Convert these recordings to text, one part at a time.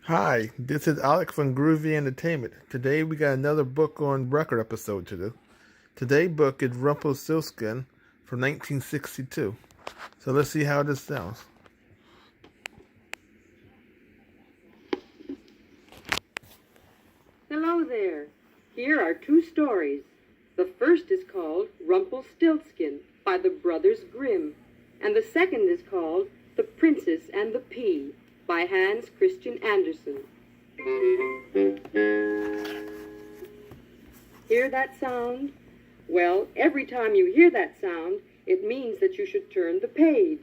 Hi, this is Alex from Groovy Entertainment. Today we got another book on record episode to do. Today's book is Rumpelstiltskin from 1962. So let's see how this sounds. Hello there. Here are two stories. The first is called Rumpelstiltskin by the Brothers Grimm, and the second is called The Princess and the Pea by Hans Christian Andersen. Hear that sound? Well, every time you hear that sound, it means that you should turn the page.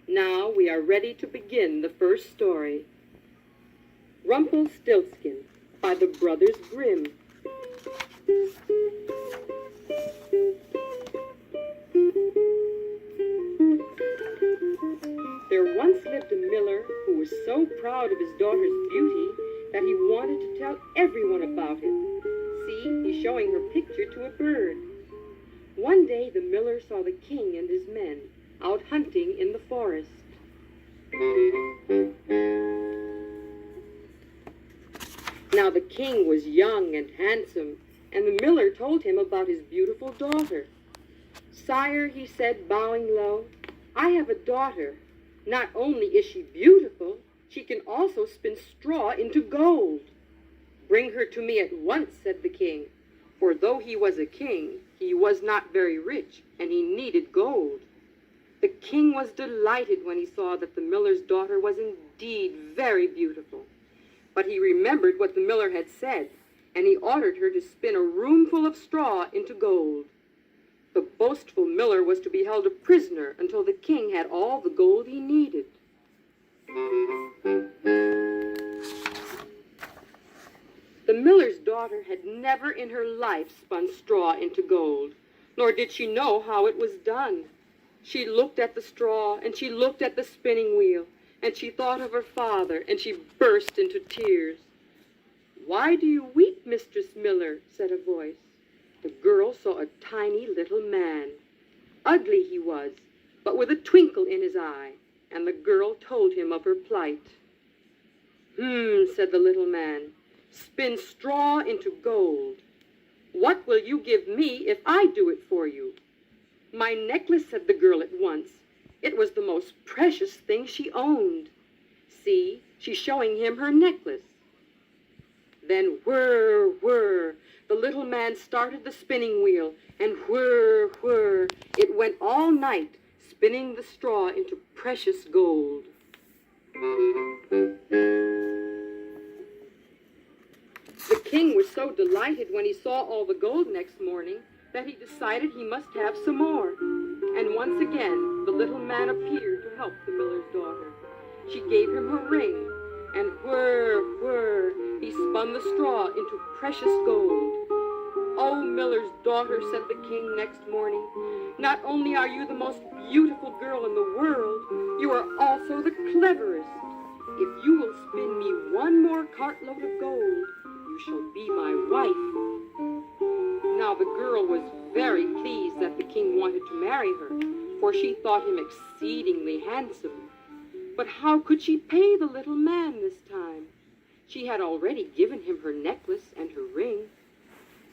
Now we are ready to begin the first story. Rumpelstiltskin by the Brothers Grimm. There once lived a miller who was so proud of his daughter's beauty that he wanted to tell everyone about it. See, he's showing her picture to a bird. One day the miller saw the king and his men out hunting in the forest. Now the king was young and handsome, and the miller told him about his beautiful daughter. "Sire," he said, bowing low, "I have a daughter. Not only is she beautiful, she can also spin straw into gold." "Bring her to me at once," said the king, for though he was a king, he was not very rich, and he needed gold. The king was delighted when he saw that the miller's daughter was indeed very beautiful. But he remembered what the miller had said, and he ordered her to spin a roomful of straw into gold. The boastful miller was to be held a prisoner until the king had all the gold he needed. The miller's daughter had never in her life spun straw into gold, nor did she know how it was done. She looked at the straw, and she looked at the spinning wheel, and she thought of her father, and she burst into tears. "Why do you weep, Mistress Miller?" said a voice. The girl saw a tiny little man. Ugly he was, but with a twinkle in his eye, and the girl told him of her plight. Said the little man, "spin straw into gold. What will you give me if I do it for you?" "My necklace," said the girl at once. It was the most precious thing she owned. See, she's showing him her necklace. Then whir, whir, the little man started the spinning wheel, and whir, whir, it went all night, spinning the straw into precious gold. The king was so delighted when he saw all the gold next morning that he decided he must have some more. And once again, the little man appeared to help the miller's daughter. She gave him her ring, and whir, whir, he spun the straw into precious gold. "Oh, miller's daughter," said the king next morning, "not only are you the most beautiful girl in the world, you are also the cleverest. If you will spin me one more cartload of gold, you shall be my wife." Now the girl was very pleased that the king wanted to marry her, for she thought him exceedingly handsome. But how could she pay the little man this time? She had already given him her necklace and her ring.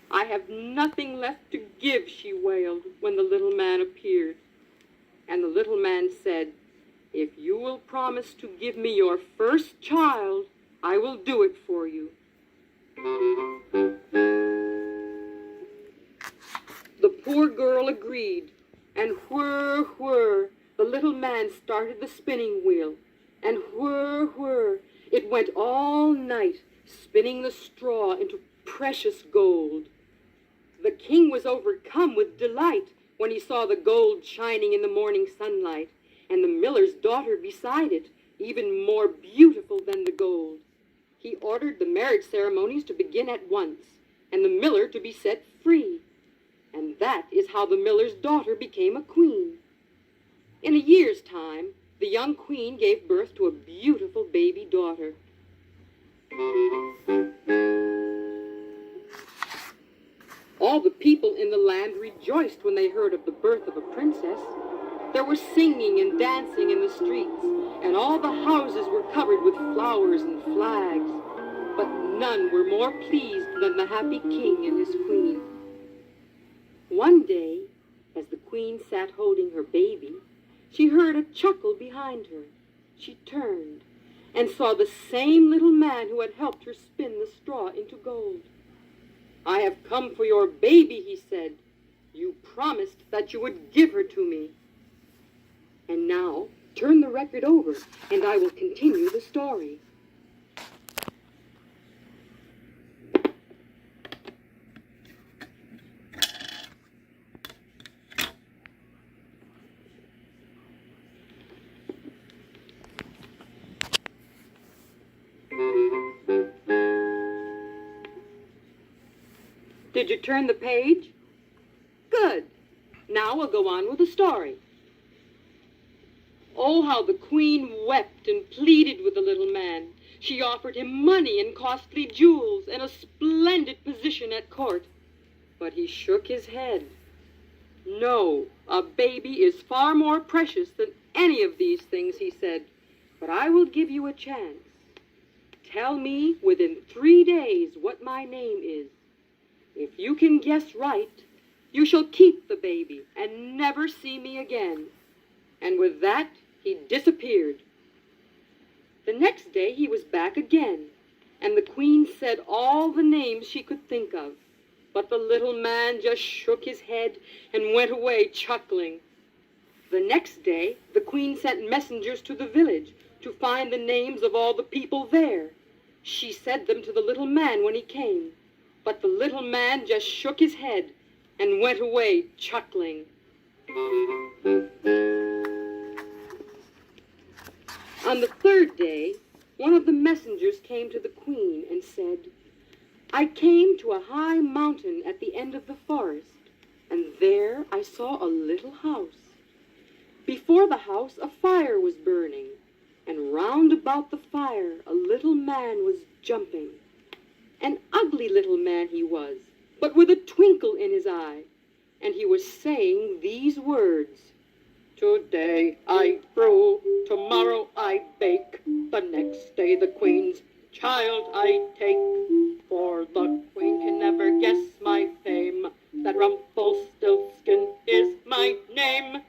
"I have nothing left to give," she wailed, when the little man appeared. And the little man said, "If you will promise to give me your first child, I will do it for you." The poor girl agreed, and whir, whir, the little man started the spinning wheel, and whir, whir, it went all night, spinning the straw into precious gold. The king was overcome with delight when he saw the gold shining in the morning sunlight, and the miller's daughter beside it, even more beautiful than the gold. He ordered the marriage ceremonies to begin at once, and the miller to be set free. And that is how the miller's daughter became a queen. In a year's time, the young queen gave birth to a beautiful baby daughter. All the people in the land rejoiced when they heard of the birth of a princess. There was singing and dancing in the streets, and all the houses were covered with flowers and flags. But none were more pleased than the happy king and his queen. One day, as the queen sat holding her baby, she heard a chuckle behind her. She turned and saw the same little man who had helped her spin the straw into gold. "I have come for your baby," he said. "You promised that you would give her to me." And now, turn the record over, and I will continue the story. Did you turn the page? Good. Now we'll go on with the story. Oh, how the queen wept and pleaded with the little man. She offered him money and costly jewels and a splendid position at court. But he shook his head. "No, a baby is far more precious than any of these things," he said. "But I will give you a chance. Tell me within 3 days what my name is. If you can guess right, you shall keep the baby and never see me again." And with that, he disappeared. The next day he was back again, and the queen said all the names she could think of. But the little man just shook his head and went away chuckling. The next day, the queen sent messengers to the village to find the names of all the people there. She said them to the little man when he came. But the little man just shook his head and went away chuckling. On the 3rd day, one of the messengers came to the queen and said, "I came to a high mountain at the end of the forest, and there I saw a little house. Before the house a fire was burning, and round about the fire a little man was jumping. An ugly little man he was, but with a twinkle in his eye, and he was saying these words: 'Today I brew, tomorrow I bake, the next day the queen's child I take. For the queen can never guess my fame, that Rumpelstiltskin is my name.'"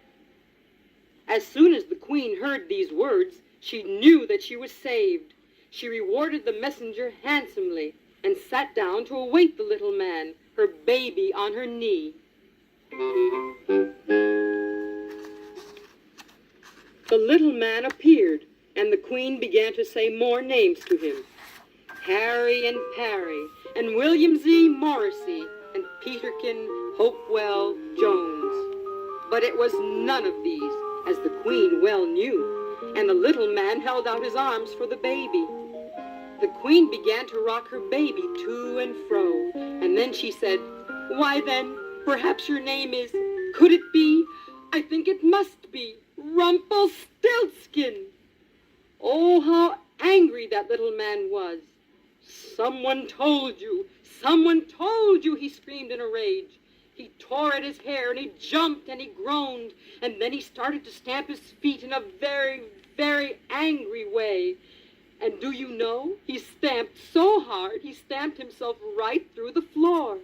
As soon as the queen heard these words, she knew that she was saved. She rewarded the messenger handsomely and sat down to await the little man, her baby on her knee. The little man appeared, and the queen began to say more names to him: Harry and Parry, and William Z. Morrissey, and Peterkin Hopewell Jones. But it was none of these, as the queen well knew, and the little man held out his arms for the baby. The queen began to rock her baby to and fro, and then she said, "Why then, perhaps your name is, could it be, I think it must be, Rumpelstiltskin." Oh, how angry that little man was. Someone told you, he screamed in a rage. He tore at his hair, and he jumped, and he groaned, and then he started to stamp his feet in a very, very angry way. And do you know, he stamped so hard, he stamped himself right through the floor.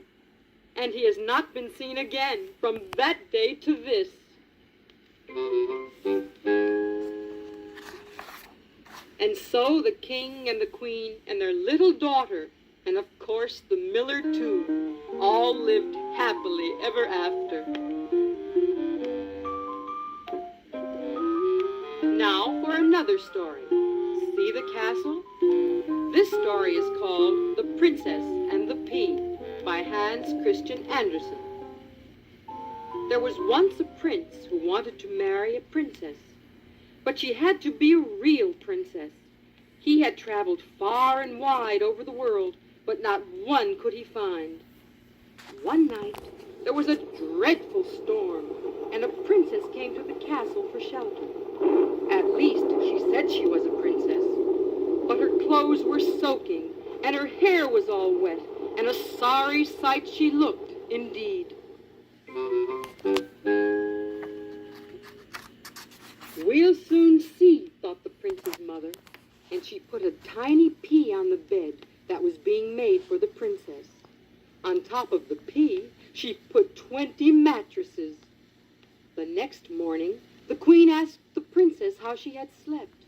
And he has not been seen again from that day to this. And so the king and the queen and their little daughter, and of course the miller too, all lived happily ever after. Now for another story. See the castle? This story is called The Princess and the Pea by Hans Christian Andersen. There was once a prince who wanted to marry a princess, but she had to be a real princess. He had traveled far and wide over the world, but not one could he find. One night, there was a dreadful storm, and a princess came to the castle for shelter. At least, she said she was a princess. But her clothes were soaking, and her hair was all wet, and a sorry sight she looked, indeed. We'll soon see, thought the prince's mother, and she put a tiny pea on the bed that was being made for the princess. On top of the pea, she put 20 mattresses. The next morning, the queen asked the princess how she had slept.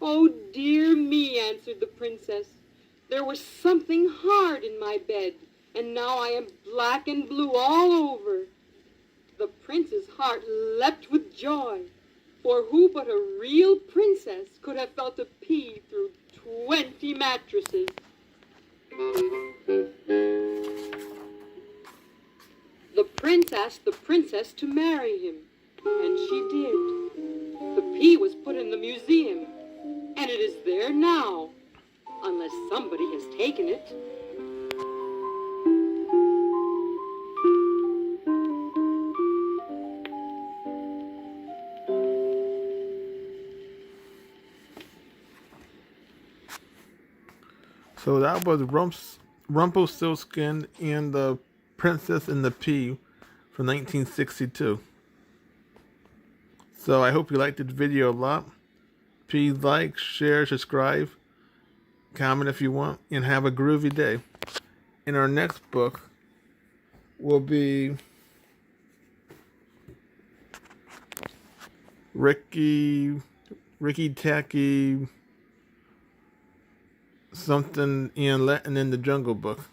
"Oh, dear me," answered the princess. "There was something hard in my bed, and now I am black and blue all over." The prince's heart leapt with joy, for who but a real princess could have felt a pea through 20 mattresses? The prince asked the princess to marry him, and she did. The pea was put in the museum, and it is there now, unless somebody has taken it. So that was Rumpelstiltskin and the Princess and the Pea from 1962. So I hope you liked this video a lot. Please like, share, subscribe, comment if you want, and have a groovy day. In our next book will be Ricky Tacky something and in the Jungle Book.